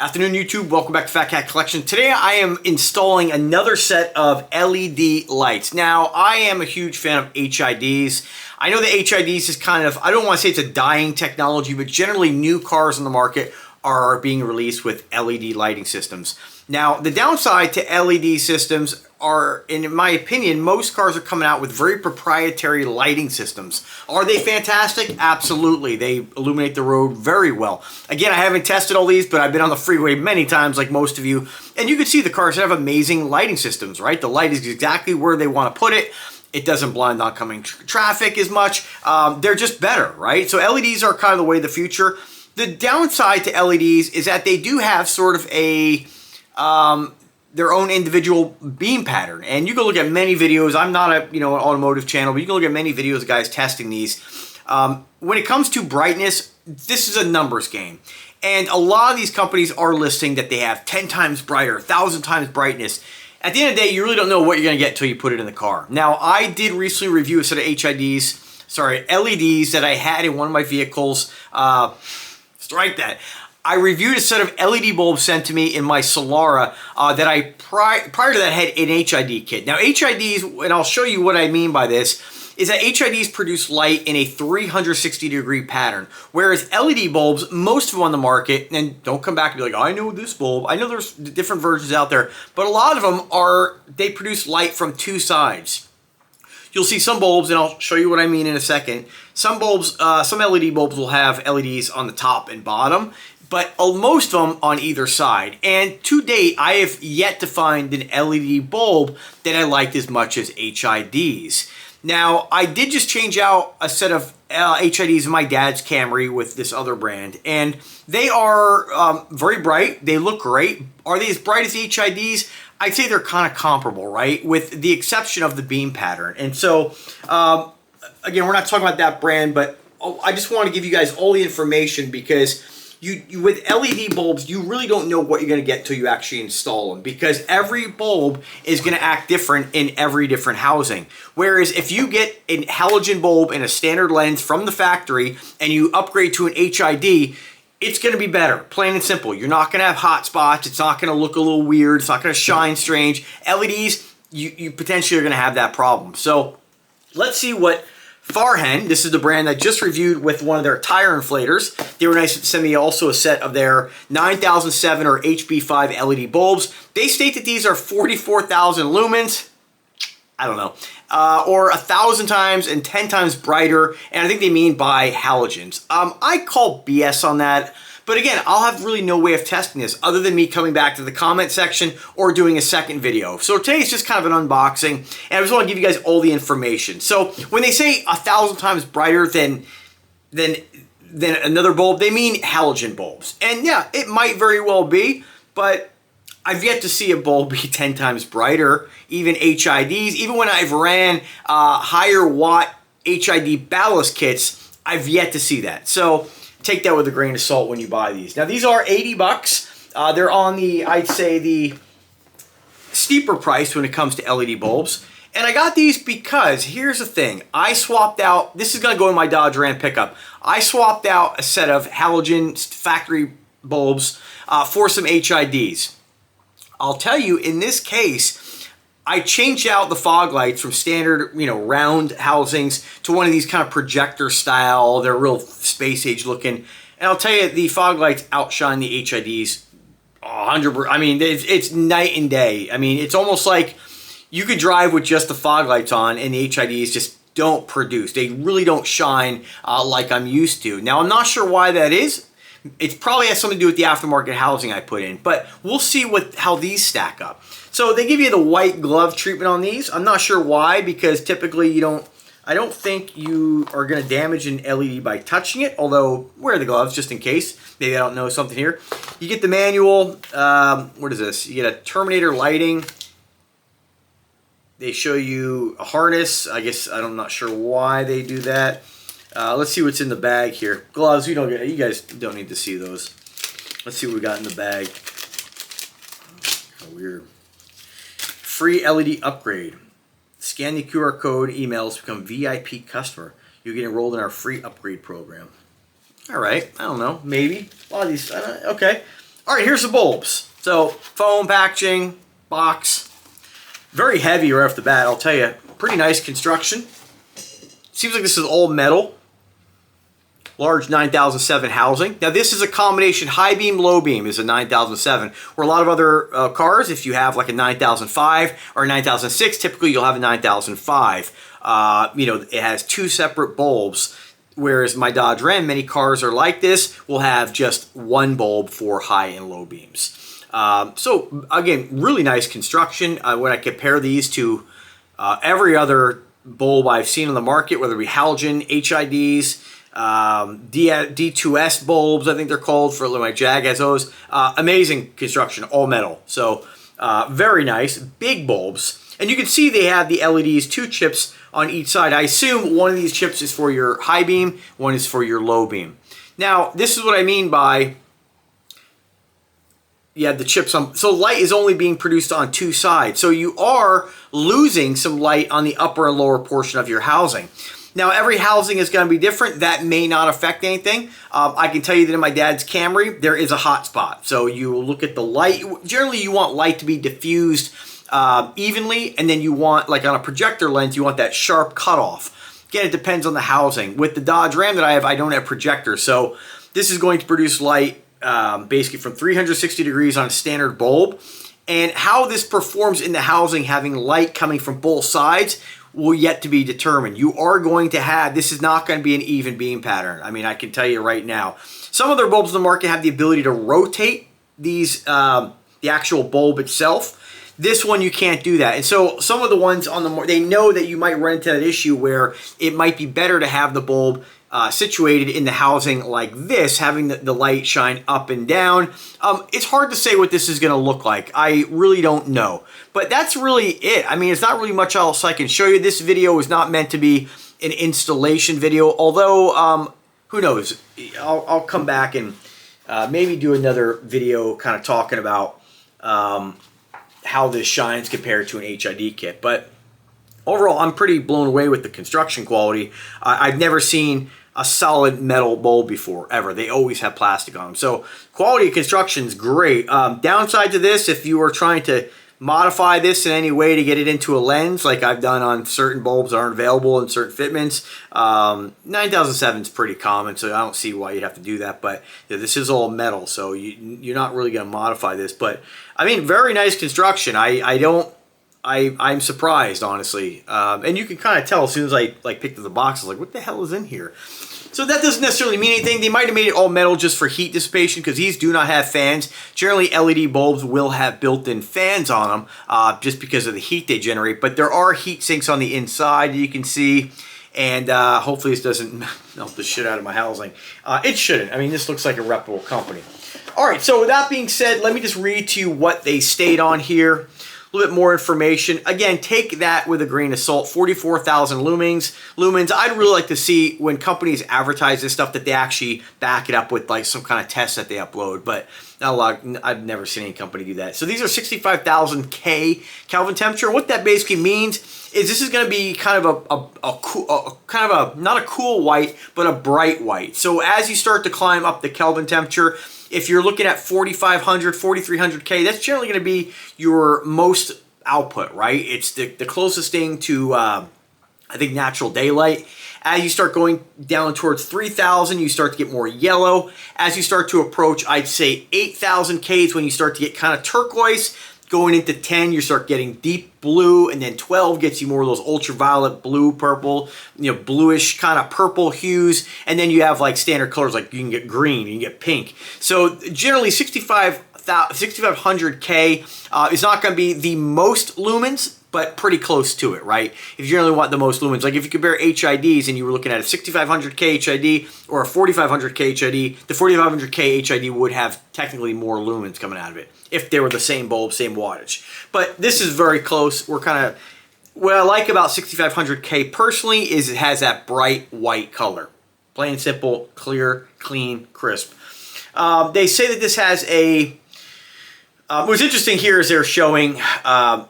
Afternoon YouTube, welcome back to Fat Cat Collection. Today I am installing another set of LED lights. Now I am a huge fan of HIDs. I know the HIDs is kind of, I don't want to say it's a dying technology, but generally new cars on the market are being released with LED lighting systems. Now the downside to LED systems are, in my opinion, most cars are coming out with very proprietary lighting systems. Are they fantastic? Absolutely. They illuminate the road very well. Again, I haven't tested all these, but I've been on the freeway many times like most of you, and you can see the cars have amazing lighting systems, right? The light is exactly where they want to put it. It doesn't blind oncoming traffic as much. They're just better, right? So LEDs are kind of the way of the future. The downside to LEDs is that they do have sort of a their own individual beam pattern, and you can look at many videos. I'm not a an automotive channel, but you can look at many videos of guys testing these. When it comes to brightness, this is a numbers game, and a lot of these companies are listing that they have 10 times brighter, 1,000 times brightness. At the end of the day, you really don't know what you're going to get until you put it in the car. Now, I did recently review a set of LEDs that I had in one of my vehicles. Strike that. I reviewed a set of LED bulbs sent to me in my Solara that I, prior to that, had an HID kit. Now, HIDs, and I'll show you what I mean by this, is that HIDs produce light in a 360-degree pattern, whereas LED bulbs, most of them on the market, and don't come back and be like, I know this bulb. I know there's different versions out there, but a lot of them they produce light from two sides. You'll see some bulbs, and I'll show you what I mean in a second. Some bulbs, some LED bulbs will have LEDs on the top and bottom, but most of them on either side. And to date, I have yet to find an LED bulb that I liked as much as HIDs. Now, I did just change out a set of HIDs in my dad's Camry with this other brand, and they are very bright. They look great. Are they as bright as HIDs? I'd say they're kind of comparable, right? With the exception of the beam pattern. And so, again, we're not talking about that brand, but I just want to give you guys all the information because you with LED bulbs, you really don't know what you're going to get until you actually install them, because every bulb is going to act different in every different housing. Whereas if you get a halogen bulb and a standard lens from the factory and you upgrade to an HID, it's going to be better, plain and simple. You're not going to have hot spots. It's not going to look a little weird. It's not going to shine strange. LEDs, you potentially are going to have that problem. So let's see what Fahran, this is the brand I just reviewed with one of their tire inflators. They were nice to send me also a set of their 9007 or HB5 LED bulbs. They state that these are 44,000 lumens. I don't know. Or 1,000 times and 10 times brighter, and I think they mean by halogens. I call BS on that, but again, I'll have really no way of testing this other than me coming back to the comment section or doing a second video. So today's just kind of an unboxing, and I just want to give you guys all the information. So when they say 1,000 times brighter than another bulb, they mean halogen bulbs. And yeah, it might very well be, but I've yet to see a bulb be 10 times brighter, even HIDs. Even when I've ran higher watt HID ballast kits, I've yet to see that. So take that with a grain of salt when you buy these. Now these are 80 bucks. They're on the, I'd say, the steeper price when it comes to LED bulbs. And I got these because, here's the thing. I swapped out, this is going to go in my Dodge Ram pickup. I swapped out a set of halogen factory bulbs for some HIDs. I'll tell you, in this case, I changed out the fog lights from standard, round housings to one of these kind of projector style. They're real space age looking. And I'll tell you, the fog lights outshine the HIDs 100%. I mean, it's night and day. I mean, it's almost like you could drive with just the fog lights on and the HIDs just don't produce. They really don't shine like I'm used to. Now, I'm not sure why that is. It probably has something to do with the aftermarket housing I put in, but we'll see how these stack up. So they give you the white glove treatment on these. I'm not sure why, because typically I don't think you are going to damage an LED by touching it, although wear the gloves just in case. Maybe I don't know something here. You get the manual. What is this? You get a Terminator lighting. They show you a harness. I guess I'm not sure why they do that. Let's see what's in the bag here. Gloves, you guys don't need to see those. Let's see what we got in the bag. Oh, weird. Free LED upgrade. Scan the QR code, emails to become VIP customer. You get enrolled in our free upgrade program. All right, I don't know, maybe. A lot of these, okay. All right, here's the bulbs. So foam packaging, box, very heavy right off the bat, I'll tell you. Pretty nice construction. Seems like this is all metal. Large 9007 housing. Now this is a combination high beam, low beam is a 9007. Where a lot of other cars, if you have like a 9005 or a 9006, typically you'll have a 9005. You know, it has two separate bulbs. Whereas my Dodge Ram, many cars are like this, will have just one bulb for high and low beams. So again, really nice construction. When I compare these to every other bulb I've seen on the market, whether it be halogen, HIDs, D2S bulbs, I think they're called, for my Jag has those. Amazing construction, all metal. So very nice, big bulbs. And you can see they have the LEDs, 2 chips on each side. I assume one of these chips is for your high beam, one is for your low beam. Now, this is what I mean by you have the chips on. So light is only being produced on 2 sides. So you are losing some light on the upper and lower portion of your housing. Now, every housing is going to be different. That may not affect anything. I can tell you that in my dad's Camry, there is a hot spot. So you look at the light. Generally, you want light to be diffused evenly, and then you want, like on a projector lens, you want that sharp cutoff. Again, it depends on the housing. With the Dodge Ram that I have, I don't have projectors. So this is going to produce light basically from 360 degrees on a standard bulb. And how this performs in the housing, having light coming from both sides, will yet to be determined. You are going to have, this is not going to be an even beam pattern. I mean, I can tell you right now. Some other bulbs in the market have the ability to rotate these, the actual bulb itself. This one, you can't do that. And so some of the ones on the, they know that you might run into that issue where it might be better to have the bulb situated in the housing like this, having the light shine up and down. It's hard to say what this is going to look like. I really don't know. But that's really it. I mean, it's not really much else I can show you. This video is not meant to be an installation video, although, who knows? I'll come back and maybe do another video kind of talking about how this shines compared to an HID kit. But overall, I'm pretty blown away with the construction quality. I've never seen a solid metal bulb before, ever. They always have plastic on them. So quality of construction is great. Downside to this, if you are trying to modify this in any way to get it into a lens, like I've done on certain bulbs that aren't available in certain fitments, 9007 is pretty common, so I don't see why you'd have to do that. But yeah, this is all metal, so you're not really going to modify this. But I mean, very nice construction. I'm surprised, honestly. And you can kind of tell as soon as I picked up the box, I was like, what the hell is in here? So that doesn't necessarily mean anything. They might have made it all metal just for heat dissipation, because these do not have fans. Generally, LED bulbs will have built-in fans on them just because of the heat they generate. But there are heat sinks on the inside, you can see. And hopefully this doesn't melt the shit out of my housing. It shouldn't. I mean, this looks like a reputable company. All right, so with that being said, let me just read to you what they state on here. A little bit more information. Again, take that with a grain of salt. 44,000 lumens. I'd really like to see when companies advertise this stuff that they actually back it up with like some kind of test that they upload. But not a lot. I've never seen any company do that. So these are 65,000 Kelvin temperature. What that basically means is this is going to be kind of not a cool white, but a bright white. So as you start to climb up the Kelvin temperature, if you're looking at 4,500, 4,300K, that's generally going to be your most output, right? It's the closest thing to, I think, natural daylight. As you start going down towards 3,000, you start to get more yellow. As you start to approach, I'd say 8,000K is when you start to get kind of turquoise. Going into 10, you start getting deep blue, and then 12 gets you more of those ultraviolet, blue, purple, bluish kind of purple hues. And then you have like standard colors, like you can get green, you can get pink. So generally 6,500K is not going to be the most lumens, but pretty close to it, right? If you generally want the most lumens, like if you compare HIDs and you were looking at a 6,500K HID or a 4,500K HID, the 4,500K HID would have technically more lumens coming out of it if they were the same bulb, same wattage. But this is very close. We're kind of, what I like about 6,500K personally is it has that bright white color. Plain and simple, clear, clean, crisp. They say that this has a, what's interesting here is they're showing,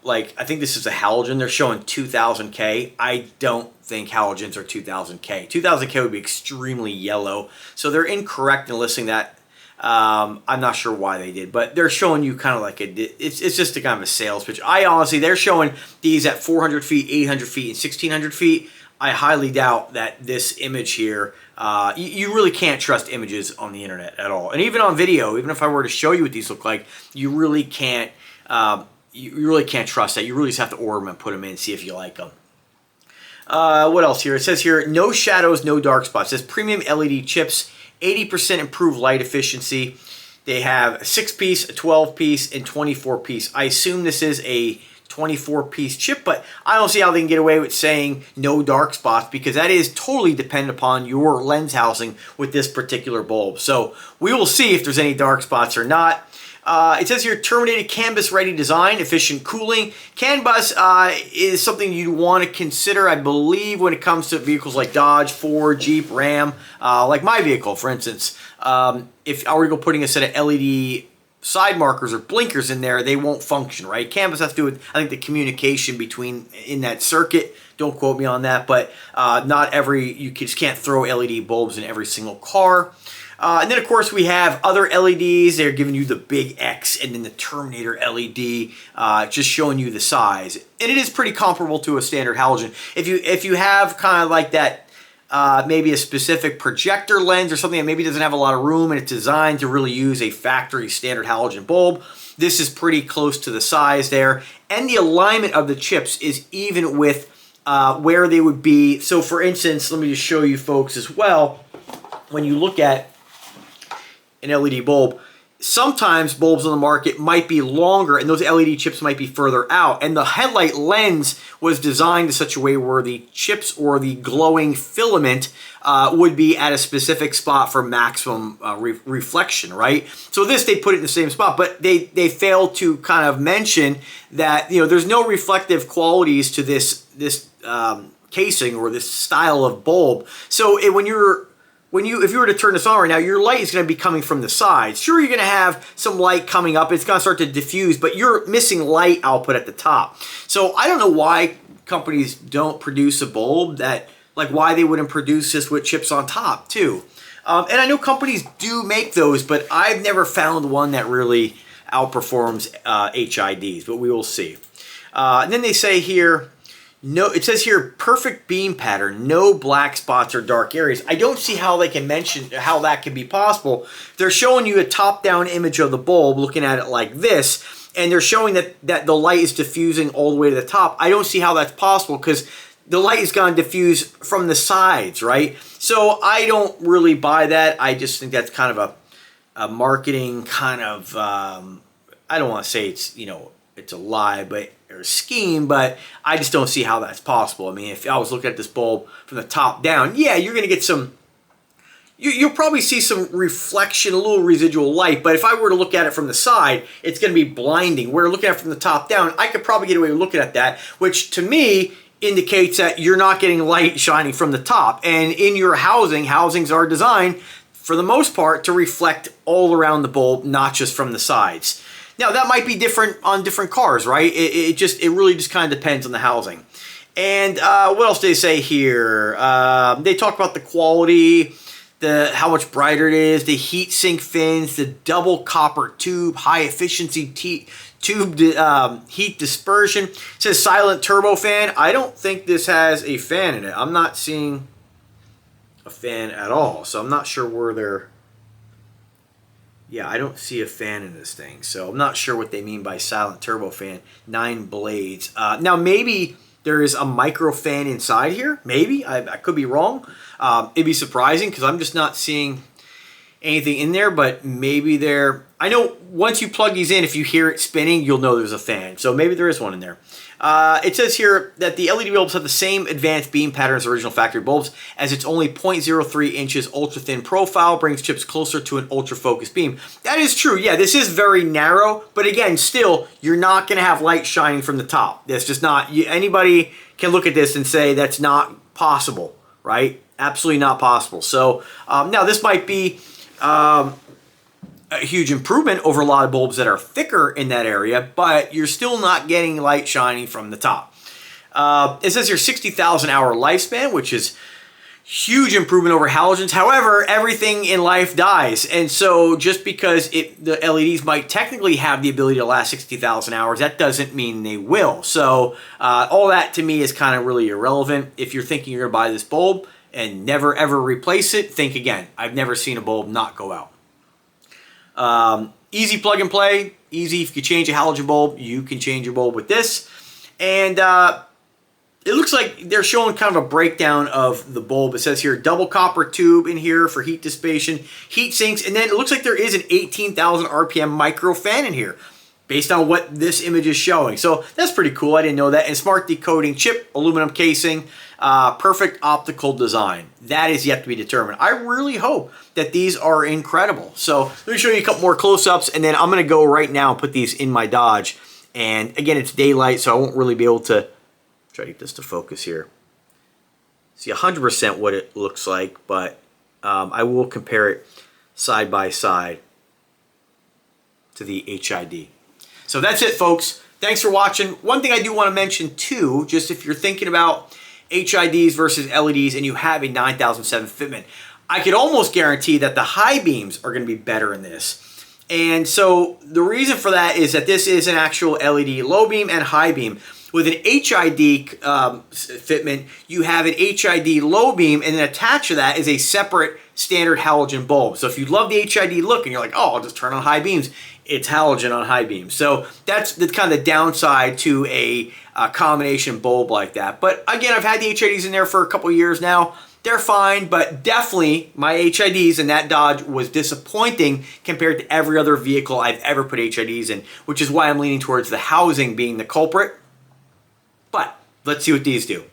like, I think this is a halogen. They're showing 2,000K. I don't think halogens are 2,000K. 2,000K would be extremely yellow. So they're incorrect in listing that I'm not sure why they did, but they're showing you kind of like it's just a kind of a sales pitch. I honestly, they're showing these at 400 feet, 800 feet, and 1600 feet. I highly doubt that this image here, you really can't trust images on the internet at all. And even on video, even if I were to show you what these look like, you really can't trust that. You really just have to order them and put them in and see if you like them. What else here? It says here, no shadows, no dark spots. It says premium LED chips, 80% improved light efficiency. They have a 6-piece, a 12-piece, and 24-piece. I assume this is a 24-piece chip, but I don't see how they can get away with saying no dark spots, because that is totally dependent upon your lens housing with this particular bulb. So we will see if there's any dark spots or not. It says here, terminated canvas-ready design, efficient cooling. CAN bus is something you want to consider, I believe, when it comes to vehicles like Dodge, Ford, Jeep, Ram, like my vehicle, for instance. If I were to go putting a set of LED side markers or blinkers in there, they won't function, right? CAN bus has to do with, I think, the communication between in that circuit. Don't quote me on that, but you just can't throw LED bulbs in every single car. And then, of course, we have other LEDs. They're giving you the big X and then the Terminator LED, just showing you the size. And it is pretty comparable to a standard halogen. If you have kind of like that, maybe a specific projector lens or something that maybe doesn't have a lot of room and it's designed to really use a factory standard halogen bulb, this is pretty close to the size there. And the alignment of the chips is even with where they would be. So, for instance, let me just show you folks as well. When you look at an LED bulb, sometimes bulbs on the market might be longer and those LED chips might be further out. And the headlight lens was designed in such a way where the chips or the glowing filament would be at a specific spot for maximum reflection, right? So this, they put it in the same spot, but they failed to kind of mention that, you know, there's no reflective qualities to this casing or this style of bulb. So if you were to turn this on right now, your light is going to be coming from the sides. Sure, you're going to have some light coming up. It's going to start to diffuse, but you're missing light output at the top. So I don't know why companies don't produce a bulb that, like, why they wouldn't produce this with chips on top too. And I know companies do make those, but I've never found one that really outperforms HIDs, but we will see. And then they say here, no, it says here, perfect beam pattern, no black spots or dark areas. I don't see how they can mention how that can be possible. They're showing you a top-down image of the bulb, looking at it like this, and they're showing that the light is diffusing all the way to the top. I don't see how that's possible because the light is going to diffuse from the sides, right? So I don't really buy that. I just think that's kind of a marketing kind of, I don't want to say it's, you know, it's a lie, but or a scheme, but I just don't see how that's possible. I mean, if I was looking at this bulb from the top down, yeah, you're going to get some, you'll probably see some reflection, a little residual light, but if I were to look at it from the side, it's going to be blinding. Where looking at it from the top down, I could probably get away with looking at that, which to me indicates that you're not getting light shining from the top. And in your housings are designed, for the most part, to reflect all around the bulb, not just from the sides. Now, that might be different on different cars, right? It really just kind of depends on the housing. And what else do they say here? They talk about the quality, how much brighter it is, the heat sink fins, the double copper tube, high efficiency tube heat dispersion. It says silent turbo fan. I don't think this has a fan in it. I'm not seeing a fan at all, so I'm not sure where they're... Yeah, I don't see a fan in this thing, so I'm not sure what they mean by silent turbo fan. 9 blades. Now, maybe there is a micro fan inside here. Maybe. I could be wrong. It'd be surprising because I'm just not seeing anything in there, but maybe there... I know once you plug these in, if you hear it spinning, you'll know there's a fan. So maybe there is one in there. It says here that the LED bulbs have the same advanced beam patterns as original factory bulbs, as its only 0.03 inches ultra-thin profile brings chips closer to an ultra-focused beam. That is true. Yeah, this is very narrow, but again, still, you're not going to have light shining from the top. That's just not... Anybody can look at this and say that's not possible, right? Absolutely not possible. So, now this might be... a huge improvement over a lot of bulbs that are thicker in that area, but you're still not getting light shining from the top. It says here 60,000 hour lifespan, which is Huge improvement over halogens. However, everything in life dies. And so just because the LEDs might technically have the ability to last 60,000 hours, that doesn't mean they will. So all that to me is kind of really irrelevant. If you're thinking you're going to buy this bulb and never ever replace it, think again. I've never seen a bulb not go out. Easy plug and play. Easy. If you change a halogen bulb, you can change your bulb with this. And it looks like they're showing kind of a breakdown of the bulb. It says here, double copper tube in here for heat dissipation, heat sinks, and then it looks like there is an 18,000 RPM micro fan in here, based on what this image is showing. So that's pretty cool. I didn't know that. And smart decoding chip, aluminum casing, perfect optical design. That is yet to be determined. I really hope that these are incredible. So let me show you a couple more close-ups, and then I'm going to go right now and put these in my Dodge. And again, it's daylight, so I won't really be able to try to get this to focus here. See 100% what it looks like, but I will compare it side by side to the HID. So that's it, folks. Thanks for watching. One thing I do want to mention too, just if you're thinking about HIDs versus LEDs and you have a 9007 fitment, I could almost guarantee that the high beams are going to be better in this. And so the reason for that is that this is an actual LED low beam and high beam. With an HID fitment, you have an HID low beam, and then attached to that is a separate standard halogen bulb. So if you love the HID look and you're like, oh, I'll just turn on high beams, it's halogen on high beams. So that's the kind of the downside to a combination bulb like that. But again, I've had the HIDs in there for a couple years now. They're fine, but definitely my HIDs in that Dodge was disappointing compared to every other vehicle I've ever put HIDs in, which is why I'm leaning towards the housing being the culprit. But let's see what these do.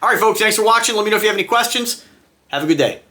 All right, folks, thanks for watching. Let me know if you have any questions. Have a good day.